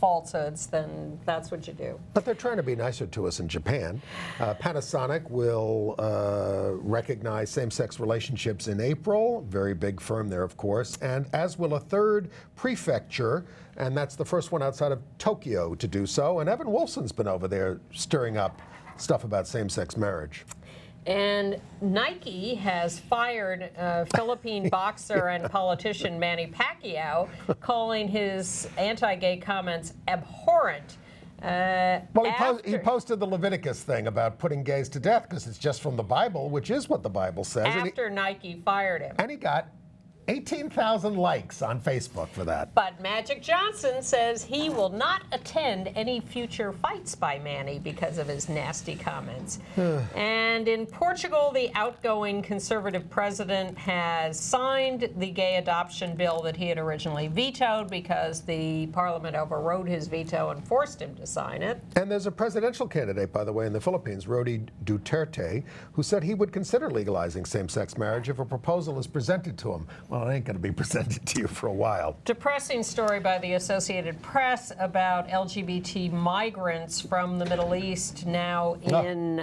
falsehoods, then that's what you do. But they're trying to be nicer to us in Japan. Panasonic will recognize same-sex relationships in April. Very big firm there, of course. And as will a third prefecture, and that's the first one outside of Tokyo to do so. And Evan Wolfson's been over there stirring up stuff about same-sex marriage. And Nike has fired Philippine boxer and politician Manny Pacquiao, calling his anti-gay comments abhorrent. Well, he posted the Leviticus thing about putting gays to death because it's just from the Bible, which is what the Bible says. After Nike fired him. And he got 18,000 likes on Facebook for that. But Magic Johnson says he will not attend any future fights by Manny because of his nasty comments. And in Portugal, the outgoing conservative president has signed the gay adoption bill that he had originally vetoed because the parliament overrode his veto and forced him to sign it. And there's a presidential candidate, by the way, in the Philippines, Rodi Duterte, who said he would consider legalizing same-sex marriage if a proposal is presented to him. Well, it ain't going to be presented to you for a while. Depressing story by the Associated Press about LGBT migrants from the Middle East now in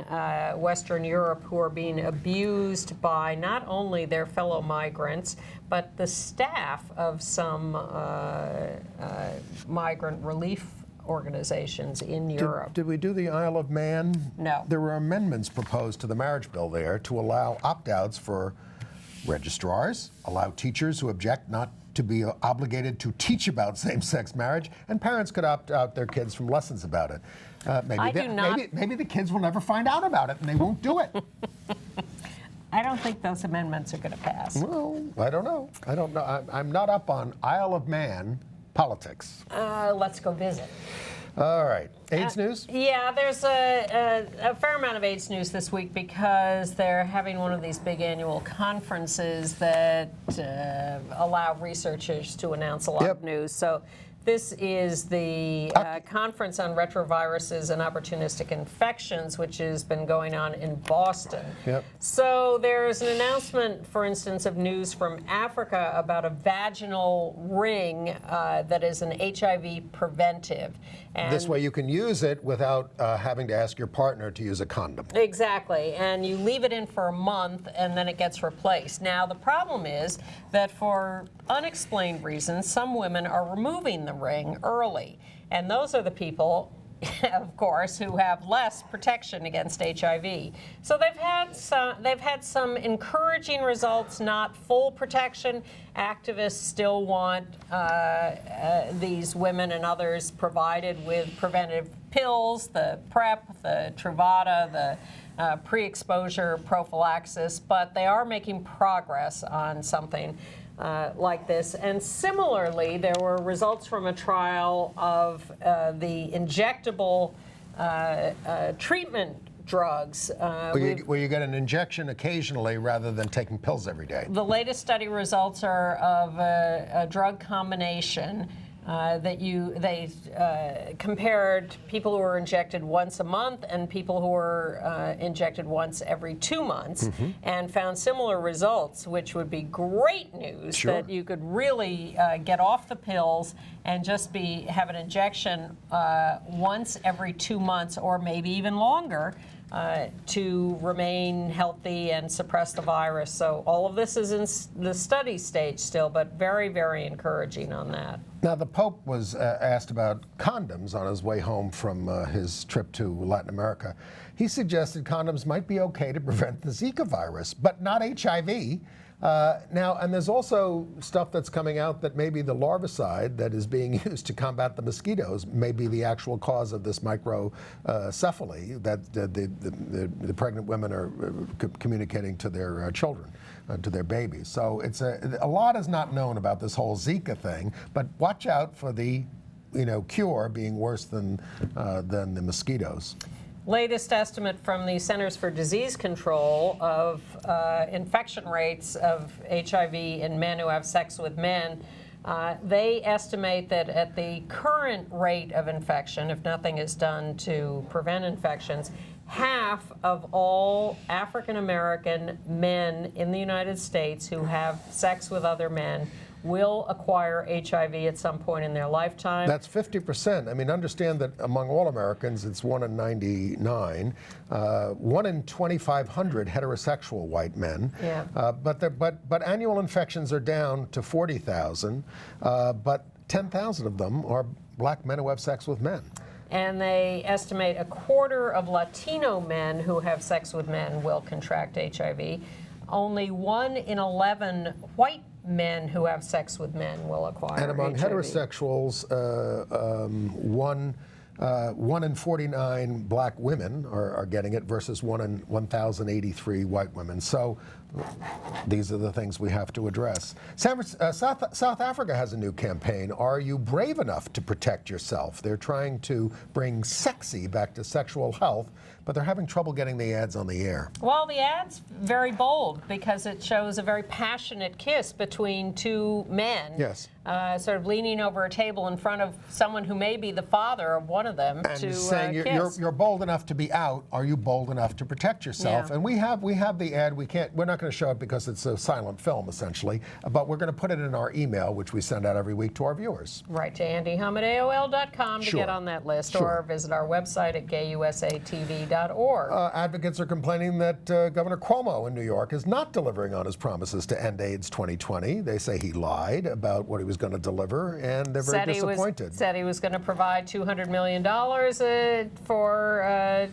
Western Europe who are being abused by not only their fellow migrants, but the staff of some migrant relief organizations in Europe. Did we do the Isle of Man? No. There were amendments proposed to the marriage bill there to allow opt-outs for registrars, allow teachers who object not to be obligated to teach about same-sex marriage, and parents could opt out their kids from lessons about it. Maybe the kids will never find out about it and they won't do it. I don't think those amendments are going to pass. Well, I don't know. I'm not up on Isle of Man politics. Let's go visit. All right. AIDS news? Yeah, there's a fair amount of AIDS news this week because they're having one of these big annual conferences that allow researchers to announce a lot of news. So this is the Conference on Retroviruses and Opportunistic Infections, which has been going on in Boston. Yep. So there's an announcement, for instance, of news from Africa about a vaginal ring that is an HIV preventive. And This way you can use it without having to ask your partner to use a condom. Exactly, and you leave it in for a month and then it gets replaced. Now the problem is that for unexplained reasons, some women are removing the ring early, and those are the people, of course, who have less protection against HIV. So they've had some encouraging results, not full protection. Activists still want these women and others provided with preventive pills, the PrEP, the Truvada, the pre-exposure prophylaxis, but they are making progress on something like this. And similarly, there were results from a trial of the injectable treatment drugs. Where you get an injection occasionally rather than taking pills every day. The latest study results are of a drug combination they compared people who were injected once a month and people who were injected once every 2 months, and found similar results, which would be great news that you could really get off the pills and just have an injection once every 2 months or maybe even longer to remain healthy and suppress the virus. So all of this is in the study stage still, but very, very encouraging on that. Now, the Pope was asked about condoms on his way home from his trip to Latin America. He suggested condoms might be okay to prevent the Zika virus, but not HIV. And there's also stuff that's coming out that maybe the larvicide that is being used to combat the mosquitoes may be the actual cause of this microcephaly that the pregnant women are communicating to their children, to their babies. So it's a lot is not known about this whole Zika thing, but watch out for the cure being worse than the mosquitoes. Latest estimate from the Centers for Disease Control of infection rates of HIV in men who have sex with men. They estimate that at the current rate of infection, if nothing is done to prevent infections, half of all African American men in the United States who have sex with other men will acquire HIV at some point in their lifetime. That's 50%. I mean, understand that among all Americans, it's 1 in 99, 1 in 2,500 heterosexual white men. Yeah. But annual infections are down to 40,000, but 10,000 of them are black men who have sex with men. And they estimate a quarter of Latino men who have sex with men will contract HIV. Only 1 in 11 white men who have sex with men will acquire And among HIV. heterosexuals, 1 in 49 black women are getting it versus 1 in 1,083 white women. So these are the things we have to address. South Africa has a new campaign. Are you brave enough to protect yourself? They're trying to bring sexy back to sexual health, but they're having trouble getting the ads on the air. Well, the ad's very bold because it shows a very passionate kiss between two men. Yes. Sort of leaning over a table in front of someone who may be the father of one of them And to saying kiss. you're bold enough to be out. Are you bold enough to protect yourself? Yeah. And we have the ad. We're not going to show it because it's a silent film essentially, but we're going to put it in our email, which we send out every week to our viewers. Right to AndyHum@AOL.com to get on that list, or visit our website at gayusatv.org. Advocates are complaining that Governor Cuomo in New York is not delivering on his promises to end AIDS 2020. They say he lied about what he was going to deliver, and they're very disappointed. Said he was going to provide $200 million for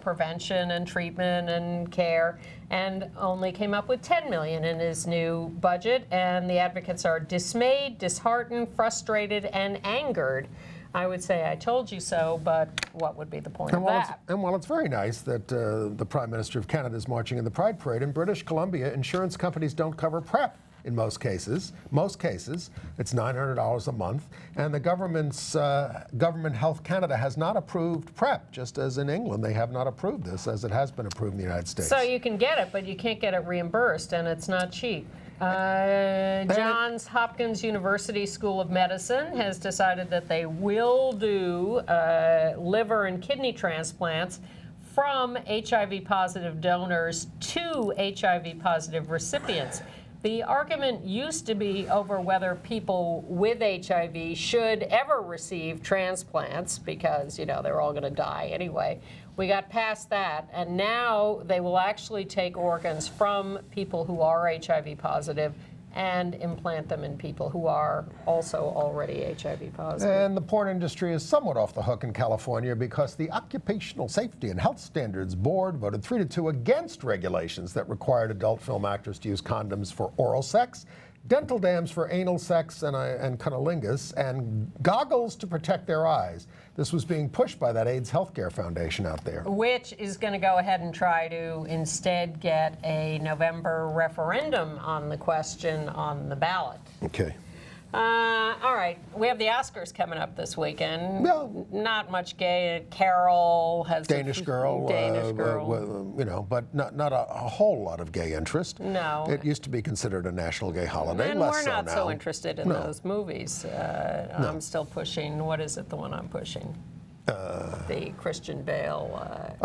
prevention and treatment and care, and only came up with $10 million in his new budget. And the advocates are dismayed, disheartened, frustrated, and angered. I would say I told you so, but what would be the point of that? And while it's very nice that the Prime Minister of Canada is marching in the Pride Parade, in British Columbia, insurance companies don't cover PrEP in most cases. Most cases, it's $900 a month. And the Government Health Canada has not approved PrEP, just as in England they have not approved this as it has been approved in the United States. So you can get it, but you can't get it reimbursed, and it's not cheap. Johns Hopkins University School of Medicine has decided that they will do liver and kidney transplants from HIV-positive donors to HIV-positive recipients. The argument used to be over whether people with HIV should ever receive transplants because, you know, they're all going to die anyway. We got past that, and now they will actually take organs from people who are HIV positive and implant them in people who are also already HIV positive. And the porn industry is somewhat off the hook in California because the Occupational Safety and Health Standards Board voted 3-2 against regulations that required adult film actors to use condoms for oral sex, dental dams for anal sex and cunnilingus, and goggles to protect their eyes. This was being pushed by that AIDS Healthcare Foundation out there. Which is going to go ahead and try to instead get a November referendum on the question on the ballot. Okay. All right, we have the Oscars coming up this weekend. Yeah. Not much gay. Carol has Danish girl, you know, but not a whole lot of gay interest. No. It used to be considered a national gay holiday. And less we're not so, so now. interested in those movies. I'm still pushing. What is it? The one I'm pushing? The Christian Bale.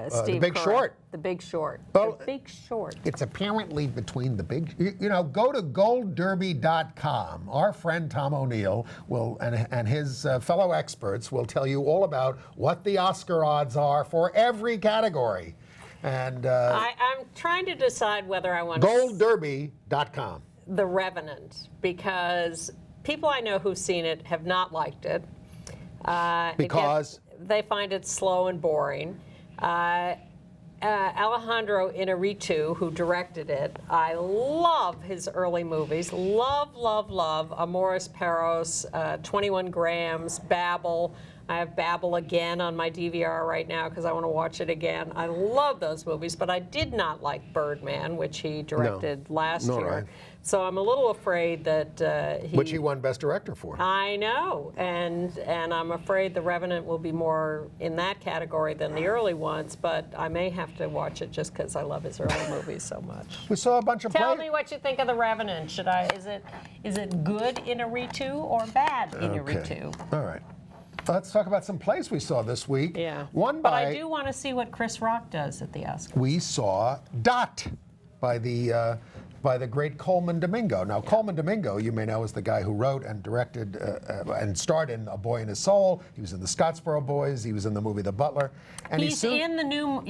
Steve The Big Carell. Short. The Big Short. Well, The Big Short. It's apparently between the big, you know, go to goldderby.com. Our friend Tom O'Neill will, and his fellow experts will tell you all about what the Oscar odds are for every category. And I'm trying to decide whether I want goldderby.com. The Revenant, because people I know who've seen it have not liked it. Because? They find it slow and boring. Alejandro Inarritu, who directed it, I love his early movies. Love, love, love. Amores Perros, 21 Grams, Babel. I have Babel again on my DVR right now because I want to watch it again. I love those movies, but I did not like Birdman, which he directed last year. Right. So I'm a little afraid that Which he won Best Director for. I know, and I'm afraid The Revenant will be more in that category than the early ones, but I may have to watch it just because I love his early movies so much. We saw a bunch of Tell me what you think of The Revenant. Is it good Inarritu or bad Inarritu? Okay. All right. Let's talk about some plays we saw this week. Yeah. But I do want to see what Chris Rock does at the Oscars. We saw Dot by the great Colman Domingo. Now, Colman Domingo, you may know, is the guy who wrote and directed and starred in A Boy and His Soul. He was in the Scottsboro Boys. He was in the movie The Butler. And he's in the new,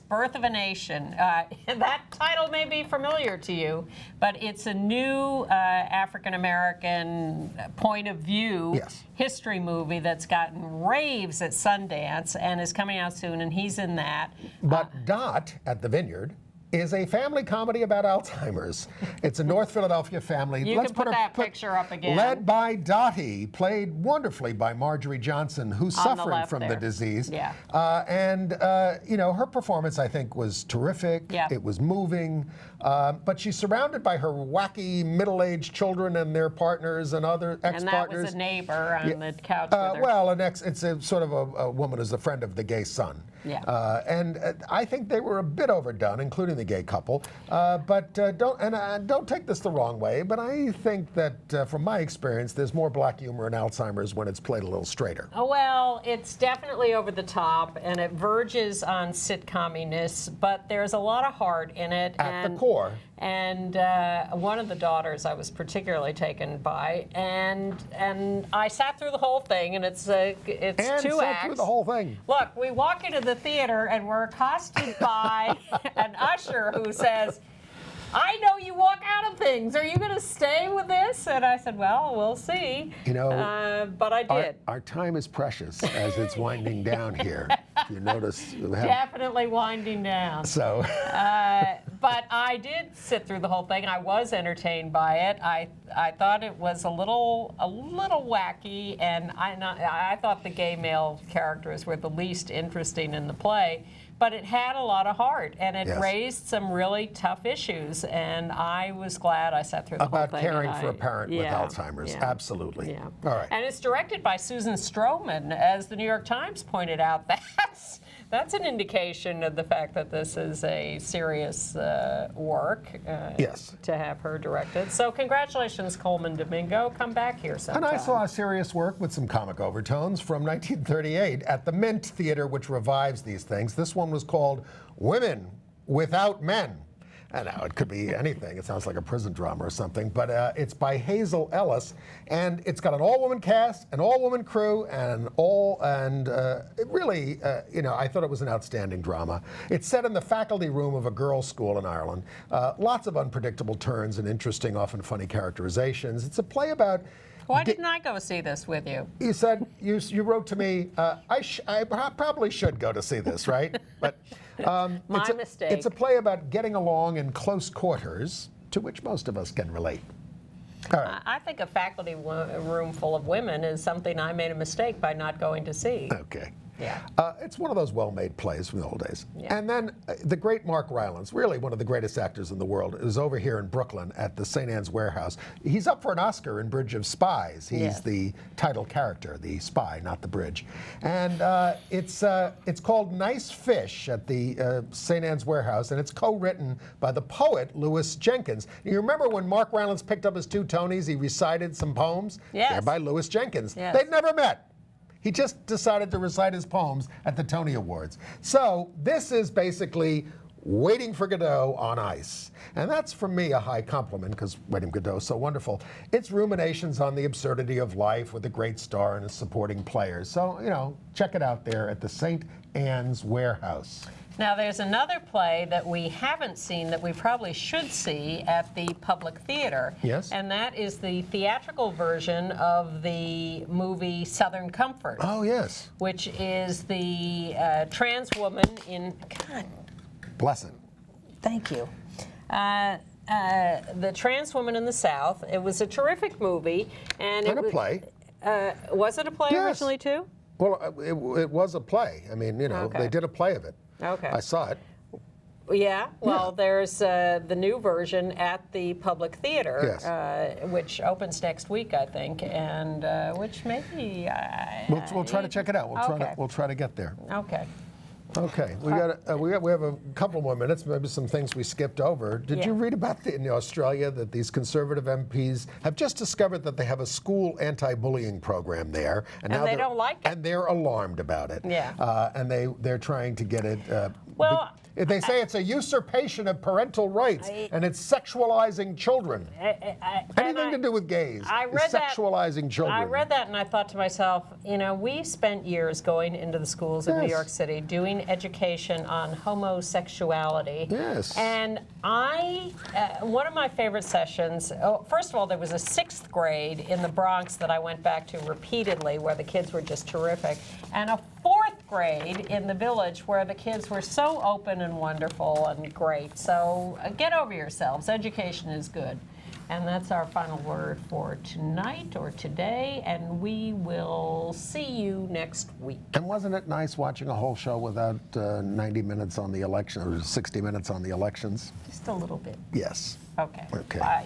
Birth of a Nation. That title may be familiar to you, but it's a new African-American point of view history movie that's gotten raves at Sundance and is coming out soon, and he's in that. But Dot at the Vineyard is a family comedy about Alzheimer's. It's a North Philadelphia family. You can put that picture up again. Led by Dottie, played wonderfully by Marjorie Johnson, who's suffering from the disease. Yeah. You know, her performance, I think, was terrific. Yeah. It was moving. But she's surrounded by her wacky middle-aged children and their partners and other ex-partners. And that was a neighbor on the couch with her. Well, it's a sort of a woman who's a friend of the gay son. Yeah. And I think they were a bit overdone, including the gay couple. But don't take this the wrong way, but I think that from my experience, there's more black humor in Alzheimer's when it's played a little straighter. Oh, well, it's definitely over the top, and it verges on sitcominess, but there's a lot of heart in it. At the core. And one of the daughters I was particularly taken by, and I sat through the whole thing, and it's 2 acts. Through the whole thing. Look, we walk into the theater and we're accosted by an usher who says, "I know you walk out of things. Are you going to stay with this?" And I said, "Well, we'll see." You know, but I did. Our time is precious as it's winding down here. You notice, definitely winding down. So, but I did sit through the whole thing. I was entertained by it. I thought it was a little wacky, and I thought the gay male characters were the least interesting in the play. but it had a lot of heart, and it Yes. raised some really tough issues, and I was glad I sat through the whole About thing. caring for a parent with Yeah, Alzheimer's. yeah. Absolutely. Yeah. All right. And it's directed by Susan Stroman, as the New York Times pointed out. That's an indication of the fact that this is a serious work. Yes. To have her directed. So congratulations, Colman Domingo. Come back here sometime. And I saw a serious work with some comic overtones from 1938 at the Mint Theater, which revives these things. This one was called Women Without Men. And now it could be anything. It sounds like a prison drama or something. But it's by Hazel Ellis, and it's got an all-woman cast, an all-woman crew, and it really, I thought it was an outstanding drama. It's set in the faculty room of a girls' school in Ireland. Lots of unpredictable turns and interesting, often funny characterizations. It's a play about. Why didn't I go see this with you? You said you wrote to me. I probably should go to see this, right? But. My mistake. It's a play about getting along in close quarters, to which most of us can relate. All right. I think a faculty room full of women is something I made a mistake by not going to see. Okay. Yeah. It's one of those well-made plays from the old days. Yeah. And then the great Mark Rylance, really one of the greatest actors in the world, is over here in Brooklyn at the St. Anne's Warehouse. He's up for an Oscar in Bridge of Spies. He's Yes. the title character, the spy, not the bridge. And it's called Nice Fish at the St. Anne's Warehouse, and it's co-written by the poet Louis Jenkins. You remember when Mark Rylance picked up his 2 Tonys, he recited some poems? Yes. They're by Louis Jenkins. Yes. They'd never met. He just decided to recite his poems at the Tony Awards. So this is basically Waiting for Godot on ice. And that's, for me, a high compliment, because Waiting for Godot is so wonderful. It's ruminations on the absurdity of life with a great star and his supporting players. So, check it out there at the St. Anne's Warehouse. Now, there's another play that we haven't seen that we probably should see at the Public Theater. Yes. And that is the theatrical version of the movie Southern Comfort. Oh, yes. Which is the trans woman in... God, Bless it. thank you. The trans woman in the South. It was a terrific movie. And a play. Was it a play Yes. originally, too? Well, it was a play. I mean, Okay. they did a play of it. Okay. I saw it. Yeah, well, there's the new version at the Public Theater, Yes. which opens next week, I think, and which maybe... We'll try to check it out. Okay. We'll try to get there. Okay. Okay, we have a couple more minutes. Maybe some things we skipped over. Did you read about in Australia that these Conservative MPs have just discovered that they have a school anti-bullying program there, And they don't like it. and they're alarmed about it. Yeah. And they're trying to get it. Well, they say it's a usurpation of parental rights, and it's sexualizing children. Anything to do with gays is sexualizing children. I read that and I thought to myself, we spent years going into the schools of New Yes. York City doing education on homosexuality. Yes. And one of my favorite sessions, first of all, there was a 6th grade in the Bronx that I went back to repeatedly where the kids were just terrific, and a 4th grade in the Village where the kids were so open and wonderful and great. So get over yourselves. Education is good. And that's our final word for tonight or today, and we will see you next week. And wasn't it nice watching a whole show without 90 minutes on the election, or 60 minutes on the elections? Just a little bit. Yes. Okay. Okay. Bye.